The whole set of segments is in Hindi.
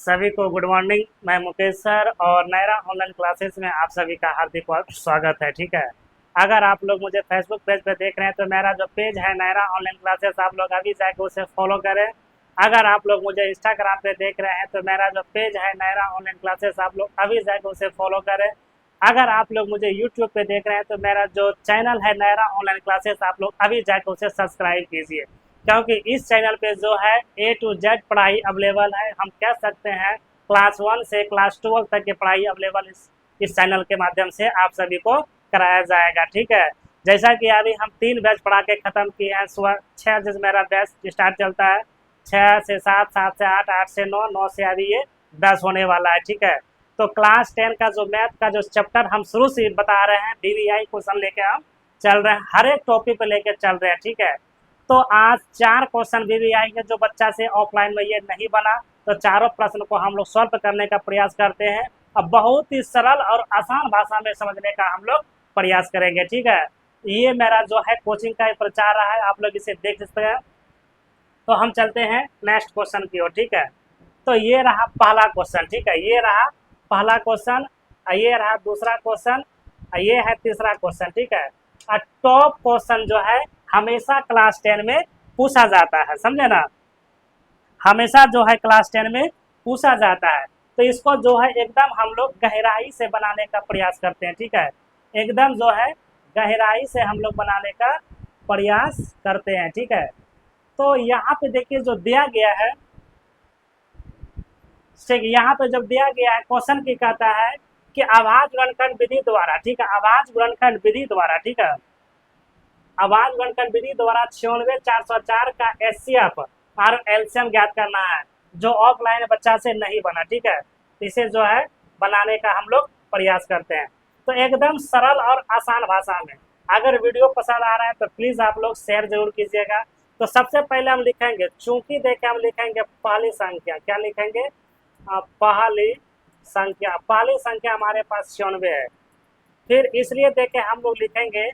सभी को गुड मॉर्निंग। मैं मुकेश सर और नायरा ऑनलाइन क्लासेस में आप सभी का हार्दिक स्वागत है। ठीक है, अगर आप लोग मुझे फेसबुक पेज पे देख रहे हैं तो मेरा जो पेज है नायरा ऑनलाइन क्लासेस, आप लोग अभी जाके उसे फॉलो करें। अगर आप लोग मुझे इंस्टाग्राम पे देख रहे हैं तो मेरा जो पेज है नायरा ऑनलाइन क्लासेस, आप लोग अभी जाके उसे फॉलो करें। अगर आप लोग मुझे यूट्यूब पे देख रहे हैं तो मेरा जो चैनल है नायरा ऑनलाइन क्लासेस, आप लोग अभी जाके उसे सब्सक्राइब कीजिए, क्योंकि इस चैनल पे जो है A to Z पढ़ाई अवेलेबल है। हम कह सकते हैं क्लास 1 से क्लास 12 तक की पढ़ाई अवेलेबल इस चैनल के माध्यम से आप सभी को कराया जाएगा। ठीक है, जैसा कि अभी हम 3 बैच पढ़ा के ख़त्म किए हैं। सुबह 6 बजे मेरा बैच स्टार्ट चलता है, 6 से 7, 7 से 8, 8 से 9, 9 से अभी ये 10 होने वाला है। ठीक है, तो क्लास 10 का जो मैथ का जो चैप्टर हम शुरू से बता रहे हैं, DVI क्वेश्चन लेके हम चल रहे हैं, हर एक टॉपिक पे लेके चल रहे हैं। ठीक है, तो आज 4 क्वेश्चन भी आएंगे जो बच्चा से ऑफलाइन में ये नहीं बना, तो चारों प्रश्न को हम लोग सॉल्व करने का प्रयास करते हैं। अब बहुत ही सरल और आसान भाषा में समझने का हम लोग प्रयास करेंगे। ठीक है, ये मेरा जो है कोचिंग का प्रचार रहा है, आप लोग इसे देख सकते हैं। तो हम चलते हैं नेक्स्ट क्वेश्चन की ओर। ठीक है, तो ये रहा पहला क्वेश्चन। ठीक है, ये रहा पहला क्वेश्चन, ये रहा दूसरा क्वेश्चन, ये है तीसरा क्वेश्चन। ठीक है, टॉप क्वेश्चन जो है हमेशा क्लास 10 में पूछा जाता है, समझे ना, हमेशा जो है क्लास 10 में पूछा जाता है। तो इसको जो है एकदम हम लोग गहराई से बनाने का प्रयास करते हैं। ठीक है, एकदम जो है गहराई से हम लोग बनाने का प्रयास करते हैं। ठीक है, तो यहाँ पे देखिए जो दिया गया है, ठीक, यहाँ पे जब दिया गया है क्वेश्चन की कहता है कि आवाज गुणनखंड विधि द्वारा, ठीक है, आवाज गुणनखंड विधि द्वारा, ठीक है, आवाज गुणनखंड विधि द्वारा 96,404 का एचसीएफ और एलसीएम ज्ञात करना है, जो ऑफलाइन बच्चा से नहीं बना। ठीक है, इसे जो है बनाने का हम लोग प्रयास करते हैं। तो एकदम सरल और आसान भाषा में, अगर वीडियो पसंद आ रहा है तो प्लीज आप लोग शेयर जरूर कीजिएगा। तो सबसे पहले हम लिखेंगे, चूंकि देखे हम लिखेंगे पहली संख्या, क्या लिखेंगे, पहली संख्या, पहली संख्या हमारे पास 96 है। फिर इसलिए देखे हम लोग लिखेंगे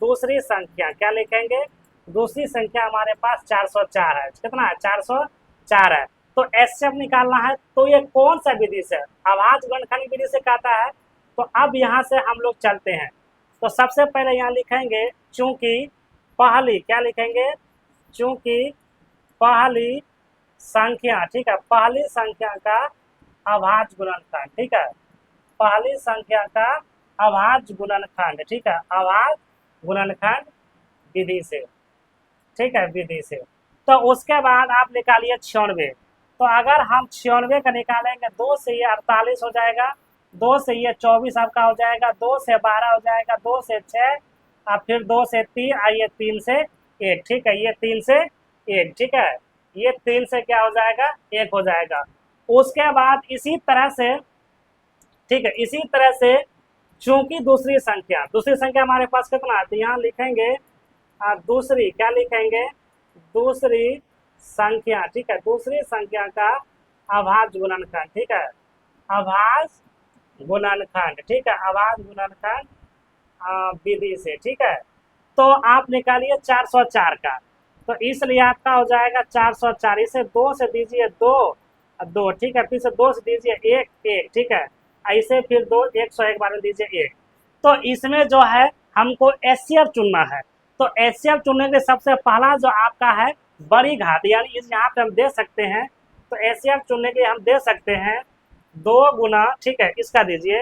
दूसरी संख्या, क्या लिखेंगे, दूसरी संख्या हमारे पास 404 है। कितना है, 404 है। तो एचसीएफ निकालना है, तो ये कौन सा विधि से, आवाज गुणनखंड विधि से कहता है। तो अब यहाँ से हम लोग चलते हैं। तो सबसे पहले यहाँ लिखेंगे चूंकि पहली, क्या लिखेंगे, चूंकि पहली संख्या, ठीक है, पहली संख्या का अभाज्य गुणनखंड, ठीक है, पहली संख्या का अभाज्य गुणनखंड, ठीक है, अभाज्य गुणनखंड विधि से, ठीक है, विधि से। तो उसके बाद आप निकालिए 96। तो अगर हम 96 का निकालेंगे, 2 से ये 48 हो जाएगा, 2 से ये 24 आपका हो जाएगा, 2 से 12 हो जाएगा, 2 से 6, और फिर 2 से 3, आइए 3 से 1, ठीक है, ये 3 से 1, ठीक है, ये 3 से क्या हो जाएगा, 1 हो जाएगा। उसके बाद इसी तरह से, ठीक है, इसी तरह से चूंकि दूसरी संख्या हमारे पास कितना है, तो यहाँ लिखेंगे दूसरी, क्या लिखेंगे, दूसरी संख्या, ठीक है, दूसरी संख्या का अभाज्य गुणनखंड, ठीक है, अभाज्य गुणनखंड, ठीक है, अभाज्य गुणनखंड विधि से। ठीक है, तो आप निकालिए 404 का, तो इसलिए आपका हो जाएगा 404, इसे 2 से दीजिए 2, 2, ठीक है, फिर से 2 से दीजिए 1, 1, ठीक है, ऐसे फिर 2, 101 बार में दीजिए 1। तो इसमें जो है हमको एचसीएफ चुनना है। तो एचसीएफ चुनने के सबसे पहला जो आपका है बड़ी घात, यानी इस यहाँ पे हम दे सकते हैं। तो एचसीएफ चुनने के हम दे सकते हैं 2 गुना, ठीक है, इसका दीजिए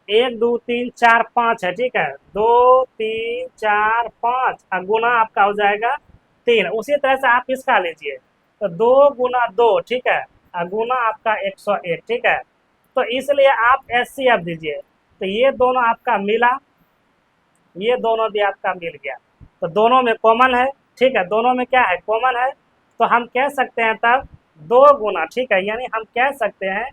1, 2, 3, 4, 5 है, ठीक है, 2, 3, 4, 5, और गुना आपका हो जाएगा 3। उसी तरह से आप इसका लीजिए, तो 2 गुना 2, ठीक है, और गुना आपका 101, ठीक है। तो इसलिए आप एचसीएफ दीजिए, तो ये दोनों आपका मिला, ये दोनों भी आपका मिल गया, तो दोनों में कॉमन है, ठीक है, दोनों में क्या है, कॉमन है। तो हम कह सकते हैं तब 2 गुना, ठीक है, यानी हम कह सकते हैं,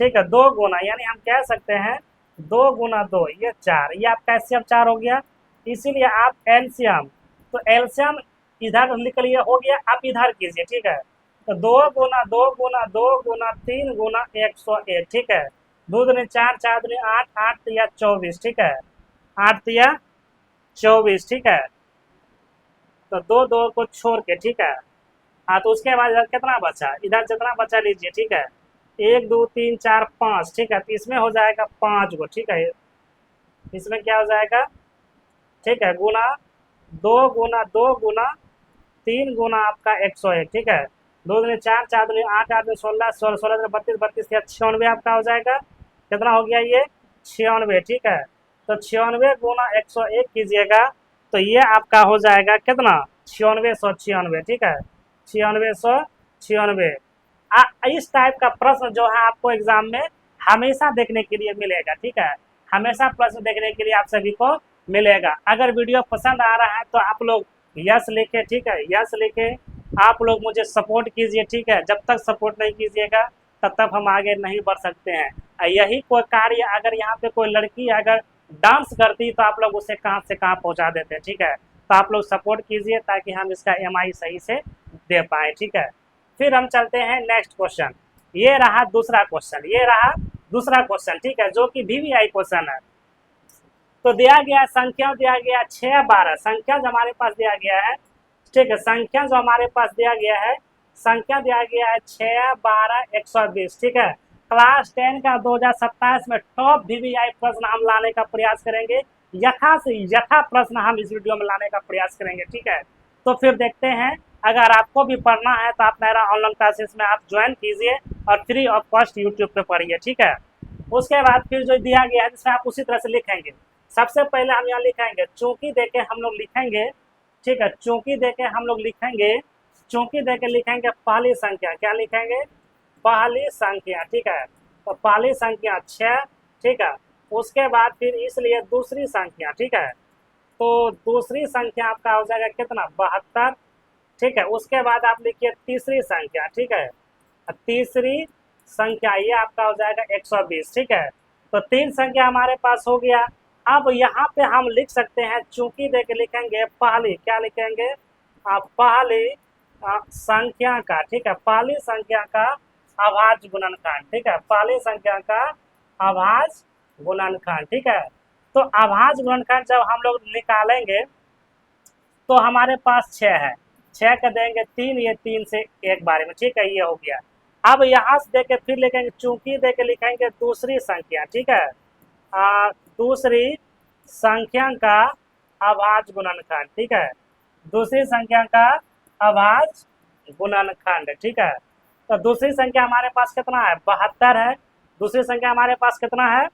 ठीक है, 2 गुना, यानी हम कह सकते हैं 2 गुना 2, ये 4, ये आपका एचसीएफ 4 हो गया। इसीलिए आप एलसीएम, तो एलसीएम इधर लिख लिए, हो गया, आप इधर कीजिए, ठीक है, तो 2 गुना 2 गुना 2 गुना 3 गुना 101, ठीक है, 2 दूनी 4, 4 दूनी 8, 8 तिया 24, ठीक है, 8 तिया 24, ठीक है, तो 2 2 को छोड़ के, ठीक है। हाँ, तो उसके बाद इधर कितना बचा, इधर जितना बचा लीजिए, ठीक है, 1 2 3 4 5, ठीक है। तो इसमें हो जाएगा 5 गो, ठीक है। इसमें क्या हो जाएगा, ठीक है, गुना 2 गुना 2 गुना 3 गुना आपका 101, ठीक है। 2 दूनी 4, 4 दूनी 8, 8 दूनी 16, 16, 16 दूनी 32, 32 या 96 आपका हो जाएगा। कितना हो गया ये 96, ठीक है। तो 96 गुना 101 कीजिएगा तो ये आपका हो जाएगा कितना 9696, ठीक है। 9696। इस टाइप का प्रश्न जो है आपको एग्जाम में हमेशा देखने के लिए मिलेगा, ठीक है। हमेशा प्रश्न देखने के लिए आप सभी को मिलेगा। अगर वीडियो पसंद आ रहा है तो आप लोग यस लिखे, ठीक है, यस लिखे। आप लोग मुझे सपोर्ट कीजिए, ठीक है। जब तक सपोर्ट नहीं कीजिएगा तब तक हम आगे नहीं बढ़ सकते हैं। यही कोई कार्य अगर यहाँ पे कोई लड़की अगर डांस करती तो आप लोग उसे कहाँ से कहाँ पहुँचा देते, ठीक है। तो आप लोग सपोर्ट कीजिए ताकि हम इसका MI सही से दे पाए, ठीक है। फिर हम चलते हैं नेक्स्ट क्वेश्चन। ये रहा दूसरा क्वेश्चन, ये रहा दूसरा क्वेश्चन, ठीक है, जो कि VVI क्वेश्चन है। तो दिया गया संख्या, दिया गया 6 12 संख्या जो हमारे पास दिया गया है, ठीक है। संख्या जो हमारे पास दिया गया है, संख्या दिया गया है 6 12 120, ठीक है। क्लास 10 का 2027 में टॉप VVI प्रश्न हम लाने का प्रयास करेंगे। यथा से यथा प्रश्न हम इस वीडियो में लाने का प्रयास करेंगे, ठीक है। तो फिर देखते हैं, अगर आपको भी पढ़ना है तो आप मेरा ऑनलाइन क्लासेस में आप ज्वाइन कीजिए और फ्री ऑफ कॉस्ट यूट्यूब पे पढ़िए, ठीक है। उसके बाद फिर जो दिया गया है जिसमें आप उसी तरह से लिखेंगे। सबसे पहले हम यहाँ लिखेंगे चूंकि देके हम लोग लिखेंगे, ठीक है। चूंकि देके हम लोग लिखेंगे, चूंकि देके लिखेंगे पहली संख्या, क्या लिखेंगे पहली संख्या, ठीक है। तो पहली संख्या 6, ठीक है। उसके बाद फिर इसलिए दूसरी संख्या, ठीक है। तो दूसरी संख्या आपका हो जाएगा कितना 72, ठीक है। उसके बाद आप लिखिए तीसरी संख्या, ठीक है। तीसरी संख्या ये आपका हो जाएगा 120, ठीक है। तो 3 संख्या हमारे पास हो गया। अब यहाँ पे हम लिख सकते हैं चूंकि देके लिखेंगे पहली, क्या लिखेंगे पहली संख्या का, ठीक है, पहली संख्या का अभाज्य गुणनखंड, ठीक है, पहली संख्या का अभाज्य गुणनखंड, ठीक है। तो अभाज्य गुणनखंड जब हम लोग निकालेंगे तो हमारे पास 6 है, 6 का देंगे 3, ये 3 से एक बारे में, ठीक है, ये हो गया। अब यहाँ से देके फिर लिखेंगे चूंकि देके लिखेंगे दूसरी संख्या, ठीक है, दूसरी संख्या का अभाज्य गुणनखंड, ठीक है, दूसरी संख्या का अभाज्य गुणनखंड, ठीक है। तो दूसरी संख्या हमारे पास कितना है 72 है। दूसरी संख्या हमारे पास कितना है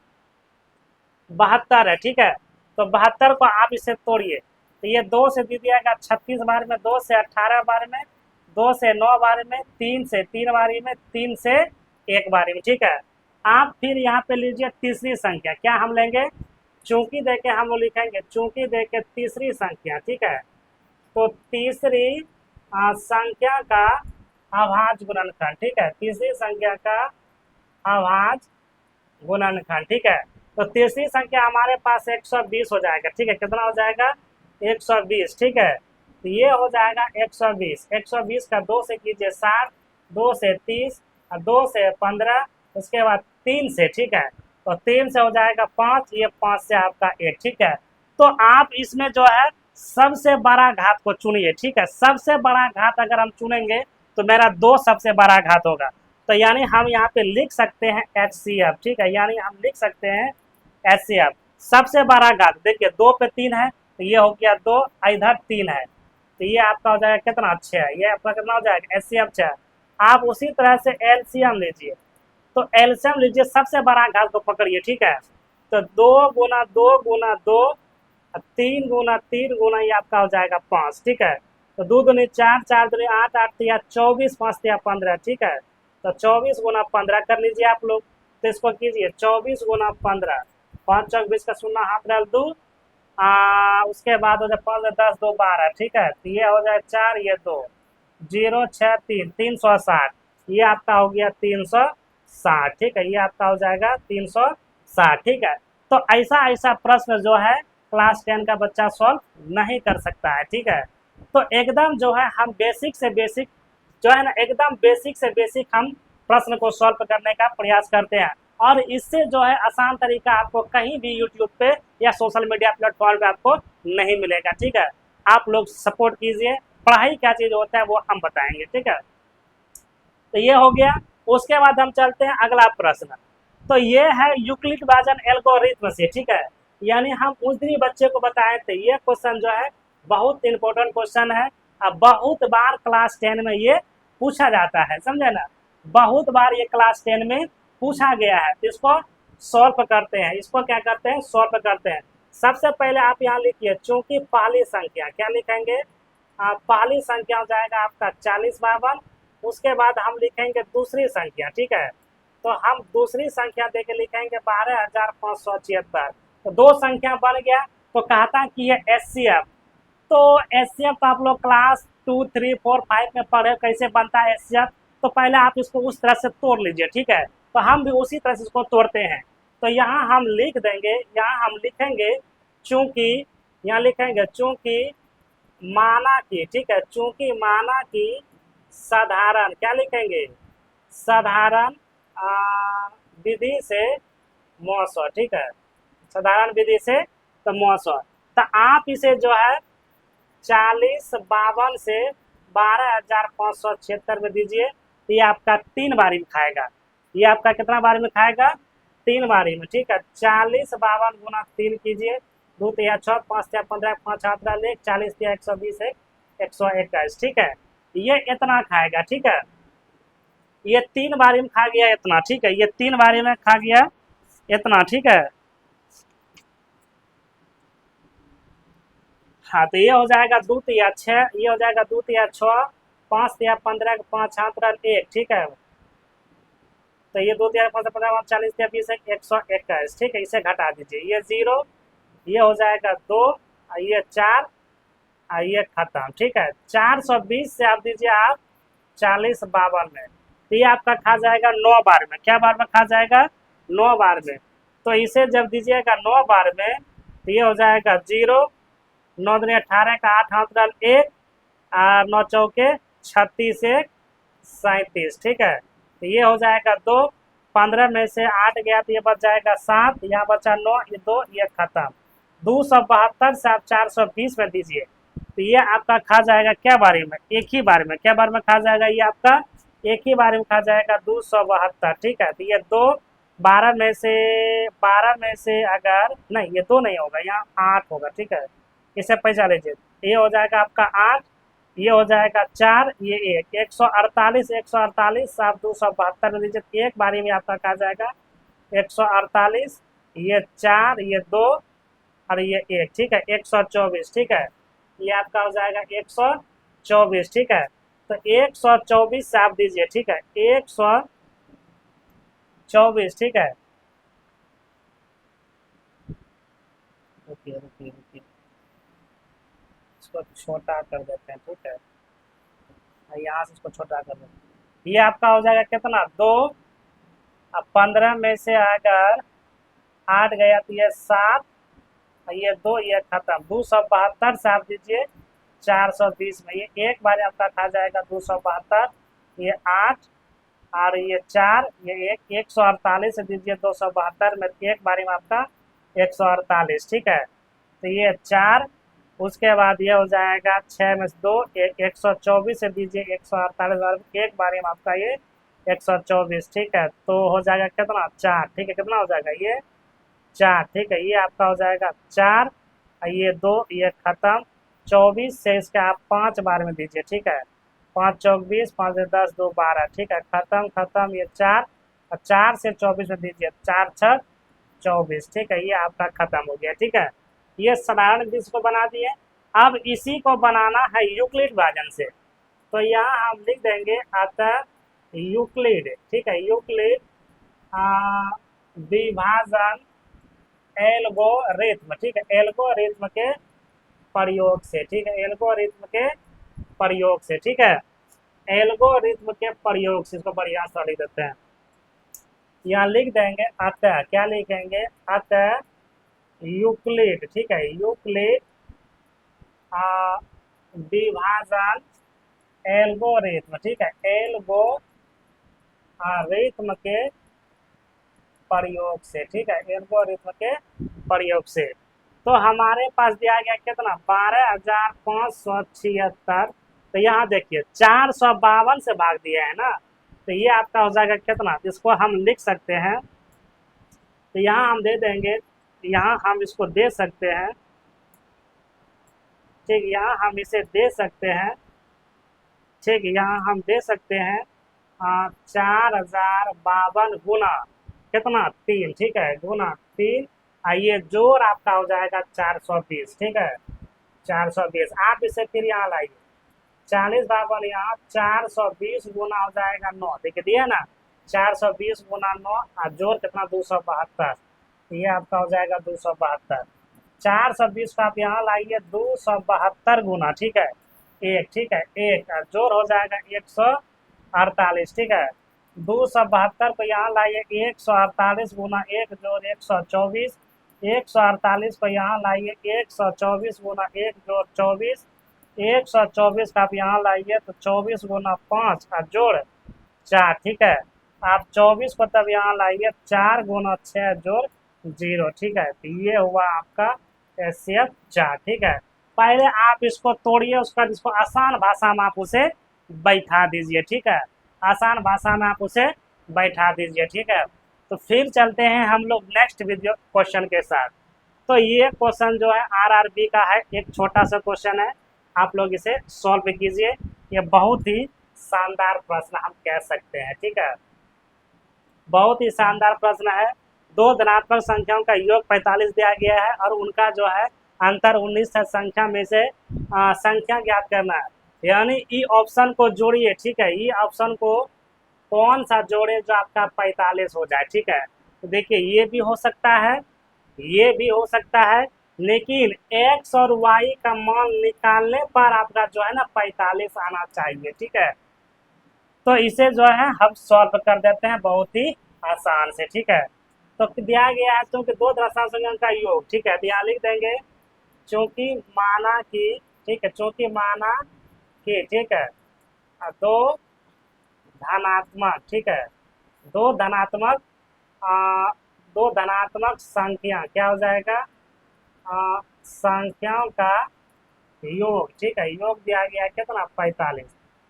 72 है, ठीक है। तो 72 को आप इसे तोड़िए तो ये 2 से दे दिएगा 36 बार में, 2 से 18 बार में, 2 से 9 बार में, 3 से 3 बारी में, 3 से 1 बारी में, ठीक है। आप फिर यहाँ पे लीजिए तीसरी संख्या, क्या हम लेंगे चूंकि देके हम लोग लिखेंगे चूंकि देके तीसरी संख्या, ठीक है। तो तीसरी संख्या का अभाज्य गुणनखंड, ठीक है, तीसरी संख्या का अभाज्य गुणनखंड, ठीक है। तो तीसरी संख्या हमारे पास 120 हो जाएगा, ठीक है। कितना हो जाएगा 120, ठीक है। तो ये हो जाएगा 120, 120 का 2 से कीजिए 60, 2 से 30 और 2 से 15, उसके बाद 3 से, ठीक है। तो 3 से हो जाएगा 5, ये 5 से आपका 1, ठीक है। तो आप इसमें जो है सबसे बड़ा घात को चुनिए, ठीक है। सबसे बड़ा घात अगर हम चुनेंगे तो मेरा 2 सबसे बड़ा घात होगा। तो यानी हम यहाँ पे लिख सकते हैं HCF, ठीक है, यानी हम लिख सकते हैं HCF सबसे बड़ा घात। देखिए 2 पे 3 है तो ये हो गया 2, इधर 3 है तो ये आपका हो जाएगा कितना 6 है, ये आपका कितना हो जाएगा HCF 6। आप उसी तरह से LCM लीजिए, तो LCM लीजिए सबसे बड़ा घात को पकड़िए, ठीक है। तो 2 गुना 2 गुना 2, 3 गुना 3 गुना ये आपका हो जाएगा 5, ठीक है। तो 2 दूनी 4, 4 दूनी 8, 8 या 24, 5 या 15, ठीक है। तो 24 गुना 15 कर लीजिए आप लोग। तो इसको कीजिए 24 गुना 15, 5 चौक 20 का शून्य हाथ डाल 2, उसके बाद हो जाए 5 10 2 12, ठीक है। तो ये हो जाए 4, ये 2 0 6 3 360, ये आपका हो गया 360, ठीक है, ये आपका हो जाएगा 360, ठीक है। तो ऐसा ऐसा प्रश्न जो है क्लास 10 का बच्चा सॉल्व नहीं कर सकता है, ठीक है। तो एकदम जो है हम बेसिक से बेसिक जो है ना, एकदम बेसिक से बेसिक हम प्रश्न को सॉल्व करने का प्रयास करते हैं और इससे जो है आसान तरीका आपको कहीं भी यूट्यूब पे या सोशल मीडिया प्लेटफॉर्म पे आपको नहीं मिलेगा, ठीक है। आप लोग सपोर्ट कीजिए, पढ़ाई क्या चीज़ होता है वो हम बताएंगे, ठीक है। तो ये हो गया उसके बाद हम चलते हैं अगला प्रश्न। तो ये है यूक्लिड विभाजन एल्गोरिथ्म से, ठीक है। यानी हम उस दिन बच्चे को बताए थे, ये क्वेश्चन जो है बहुत इंपॉर्टेंट क्वेश्चन है। अब बहुत बार क्लास 10 में ये पूछा जाता है, समझे ना, बहुत बार ये क्लास 10 में पूछा गया है। तो इसको सॉल्व करते हैं, इसको क्या करते हैं, सॉल्व करते हैं। सबसे पहले आप यहाँ लिखिए, चूंकि पहली संख्या, क्या लिखेंगे, पहली संख्या हो जाएगा आपका 40/52। उसके बाद हम लिखेंगे दूसरी संख्या, ठीक है। तो हम दूसरी संख्या देके लिखेंगे 12,576। तो दो संख्या बन गया। तो कहता कि ये एचसीएफ। तो एचसीएफ तो आप लोग क्लास 2, 3, 4, 5 में पढ़े कैसे बनता है एचसीएफ। तो पहले आप इसको उस तरह से तोड़ लीजिए, ठीक है। तो हम भी उसी तरह से इसको तोड़ते हैं। तो यहाँ हम लिख देंगे, यहाँ हम लिखेंगे चूंकि, यहाँ लिखेंगे चूंकि माना कि, ठीक है, चूंकि माना कि साधारण, क्या लिखेंगे, साधारण विधि से मौसम, ठीक है, साधारण विधि से तो मौसम। तो आप इसे जो है 40/52 से 12,576 में दीजिए। ये आपका 3 बारी में खाएगा। ये आपका कितना बारी में खाएगा, 3 बारी में, ठीक है। 40/52 गुना 3 कीजिए, 2 तिया 6, 5 तिया 15, 5 हाथ 40 तिया 120, 121, ठीक है। ये इतना खाएगा, ठीक है। ये 3 बारी में खा गया इतना, ठीक है। ये 3 बारी में खा गया इतना, ठीक है। हाँ, तो ये हो जाएगा 2 तिया 6, ये हो जाएगा 2 तिया 6, 5 तिया 15, 5 हाथ 1, ठीक है। तो ये 2 तिया 15, 15, 40 तिया 20, 121, ठीक है। इसे घटा दीजिए, ये 0, ये हो जाएगा 2, ये 4, ये खत्म, ठीक है। 420 से आप दीजिए आप 40/52 में। तो ये आपका खा जाएगा 9 बार में। क्या बार में खा जाएगा, 9 बार में। तो इसे जब दीजिएगा 9 बार में, तो ये हो जाएगा 0, 9 दूनी 18 का 8 हाथ 1, 9 चौके 36, 1 37, ठीक है। तो ये हो जाएगा 2, 15 में से 8 गया तो ये बच जाएगा 7, यहाँ बचा 9, ये 2, ये खत्म। 272 से आप 420 में दीजिए। तो ये आपका खा जाएगा क्या बारी में, एक ही बार में। क्या बार में खा जाएगा, ये आपका एक ही बारी में खा जाएगा 272, ठीक है। तो ये 2, 12 में से अगर नहीं, ये 2 नहीं होगा, यहाँ 8 होगा, ठीक है। इसे पैसा लीजिए, ये हो जाएगा आपका 8, ये हो जाएगा 4, ये 1, 148, 148 आप 272 में दीजिए। एक बारी में आपका खा जाएगा 148, ये 4, ये 2 और ये 1, ठीक है, 124, ठीक है। ये आपका हो जाएगा 124, ठीक है। तो 124 से आप दीजिए, ठीक है, 124, ठीक है। रुकिए रुकिए रुकिए, इसको छोटा कर देते हैं, ठीक है। यहाँ से इसको छोटा कर देते हैं। ये आपका हो जाएगा कितना, 2, अब 15 में से अगर 8 गया तो ये 7, ये 2, ये खत्म। 272 से आप दीजिए 420 में। ये एक बार आपका खा जाएगा 272, ये 8 और ये 4, ये 1, 148 से दीजिए 272 में। एक बारी में आपका 148, ठीक है। तो ये 4, उसके बाद ये हो जाएगा 6 में से 2, 124 से दीजिए 148 एक बारी में आपका ये 124, ठीक है। तो हो जाएगा कितना, 4, ठीक है। कितना हो जाएगा, ये 4, ठीक है। ये आपका हो जाएगा 4, ये 2, ये खत्म। 24 से इसका आप 5 बार में दीजिए, ठीक है। 5 चौक 20, 5 से 10, 2 12, ठीक है, खत्म खत्म। ये 4 और 4 से 24 में दीजिए, 4 6 24, ठीक है। ये आपका खत्म हो गया, ठीक है। ये साधारण विधि को बना दिए। अब इसी को बनाना है यूक्लिड विभाजन से। तो यहाँ हम लिख देंगे अतः यूक्लिड, ठीक है, यूक्लिड विभाजन एल्गोरिथ्म, ठीक है, एल्गोरिथ्म के प्रयोग से, ठीक है, एल्गोरिथ्म के प्रयोग से, ठीक है, एल्गोरिथ्म के प्रयोग से। इसको बढ़िया सा लिख देते हैं, यहाँ लिख देंगे अतः, क्या लिखेंगे, अतः यूक्लिड, ठीक है, यूक्लिड विभाजन एल्गोरिथ्म, ठीक है, एल्गोरिथ्म के प्रयोग से, ठीक है, एल्गोरिथ्म के प्रयोग से। तो हमारे पास दिया गया कितना, 12,576। तो यहाँ देखिए 452 से भाग दिया है ना, तो ये आपका हो जाएगा कितना, इसको हम लिख सकते हैं, तो यहाँ हम दे देंगे, यहाँ हम इसको दे सकते हैं, ठीक, यहाँ हम इसे दे सकते हैं, ठीक, यहाँ हम दे सकते हैं 4052 गुना कितना 3, ठीक है, गुना 3, ये जोड़ आपका हो जाएगा 420, ठीक है, 420। आप इसे फिर यहाँ लाइए, 4052 यहाँ 420 गुना हो जाएगा 9, देखिए दिया ना, 420 गुना 9 और जोड़ कितना 272, ये आपका हो जाएगा 272। 420 को आप यहाँ लाइए 272 गुना, ठीक है, एक, ठीक है, एक जोड़ हो जाएगा 148, ठीक है, 272 को यहाँ लाइए 148 गुना एक जोड़ 124, 148 को यहाँ लाइए 124 गुना एक जोड़ 24, 124 का आप यहाँ लाइए तो 24 गुना 5 और जोड़ 4, ठीक है, आप 24 को तब यहाँ लाइए 4 गुना 6 जोड़ 0, ठीक है, तो ये हुआ आपका HCF 4, ठीक है। पहले आप इसको तोड़िए, उसका इसको आसान भाषा में आप उसे बैठा दीजिए, ठीक है, आसान भाषा में आप उसे बैठा दीजिए, ठीक है। तो फिर चलते हैं हम लोग नेक्स्ट वीडियो क्वेश्चन के साथ। तो ये क्वेश्चन जो है RRB का है, एक छोटा सा क्वेश्चन है, आप लोग इसे सॉल्व कीजिए, ये बहुत ही शानदार प्रश्न हम कह सकते हैं, ठीक है, बहुत ही शानदार प्रश्न है। दो धनात्मक संख्याओं का योग 45 दिया गया है और उनका जो है अंतर 19 है, संख्या में से संख्या ज्ञात करना है, यानी ई ऑप्शन को जोड़िए, ठीक है, ई ऑप्शन को कौन सा जोड़े जो आपका 45 हो जाए, ठीक है। तो देखिए ये भी हो सकता है, ये भी हो सकता है, लेकिन x और y का मान निकालने पर आपका जो है ना 45 आना चाहिए, ठीक है। तो इसे जो है हम सॉल्व कर देते हैं बहुत ही आसान से, ठीक है। तो दिया गया है क्योंकि दो धनात्मक संख्याओं का योग, ठीक है, यहाँ लिख देंगे चूंकि माना कि, ठीक है, चूंकि माना कि, ठीक है, दो धनात्मक, ठीक है, दो धनात्मक दो धनात्मक संख्या क्या हो जाएगा, संख्याओं का योग, ठीक है, योग दिया गया कितना 45।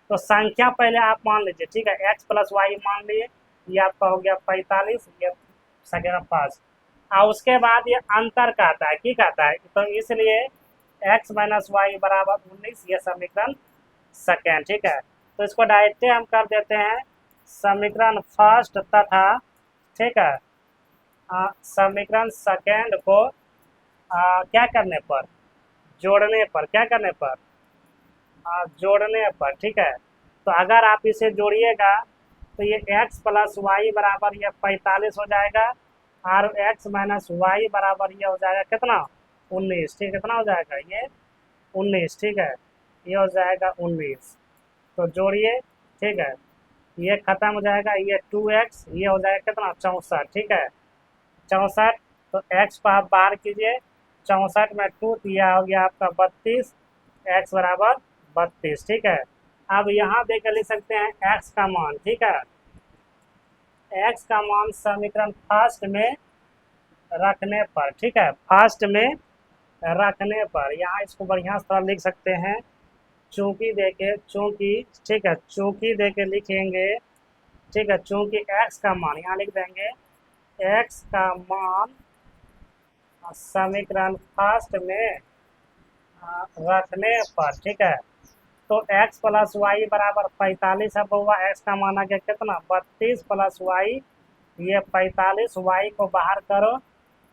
तो संख्या पहले आप मान लीजिए, ठीक है, x प्लस वाई मान लिए, ये आपका हो गया 45, ये सगेरा 5, और उसके बाद ये अंतर का आता है, ठीक आता है, तो इसलिए x माइनस वाई बराबर 19, ये समीकरण सेकेंड, ठीक है। तो इसको डायरेक्ट हम कर देते हैं समीकरण फर्स्ट तथा, ठीक है, समीकरण सेकेंड को क्या करने पर, जोड़ने पर, क्या करने पर, जोड़ने पर, ठीक है। तो अगर आप इसे जोड़िएगा तो ये x प्लस वाई बराबर ये 45 हो जाएगा और x माइनस वाई बराबर ये हो जाएगा कितना 19, ठीक, कितना हो जाएगा ये 19, ठीक है, ये हो जाएगा 19। तो जोड़िए, ठीक है, ये खत्म हो जाएगा, ये 2x, ये हो जाएगा कितना 64, ठीक है, 64। तो x को आप बाहर कीजिए, 64 में 2, तो यह हो गया आपका 32, x बराबर 32, ठीक है। अब यहाँ देकर लिख सकते हैं x का मान, ठीक है, x का मान समीकरण फर्स्ट में रखने पर, ठीक है, फर्स्ट में रखने पर यहाँ इसको बढ़िया से लिख सकते हैं, चूंकि देके, चूंकि, ठीक है, चूंकि देके लिखेंगे, ठीक है, चूंकि x का मान यहाँ लिख देंगे, x का मान समीकरण फर्स्ट में रखने पर, ठीक है। तो x प्लस वाई बराबर 45 है, हुआ x का मान आ गया कितना 32 प्लस वाई, ये 45, वाई को बाहर करो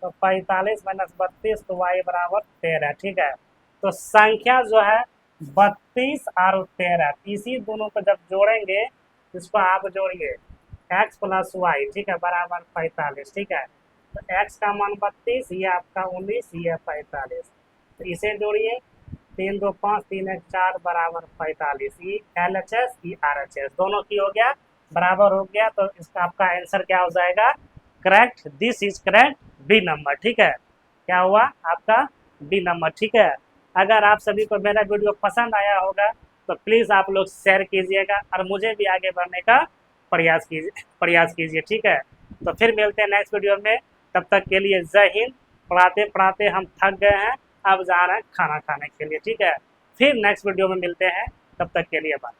तो 45 माइनस 32, तो वाई बराबर 13, ठीक है। तो संख्या जो है 32 और 13, इसी दोनों को जब जोड़ेंगे, इसको आप जोड़िए x प्लस वाई, ठीक है, बराबर 45, ठीक है। तो x का मान 32, ये आपका 19, ये 45, तो इसे जोड़िए 3 2 5 3 1 4 बराबर 45, ये LHS, ये RHS दोनों की हो गया, बराबर हो गया। तो इसका आपका आंसर क्या हो जाएगा, correct, this is correct, B number, ठीक है, क्या हुआ आपका बी नंबर, ठीक है। अगर आप सभी को मेरा वीडियो पसंद आया होगा तो प्लीज़ आप लोग शेयर कीजिएगा और मुझे भी आगे बढ़ने का प्रयास कीजिए, ठीक है। तो फिर मिलते हैं नेक्स्ट वीडियो में, तब तक के लिए जय हिंद। पढ़ाते पढ़ाते हम थक गए हैं, अब जा रहे हैं खाना खाने के लिए, ठीक है। फिर नेक्स्ट वीडियो में मिलते हैं, तब तक के लिए बाय।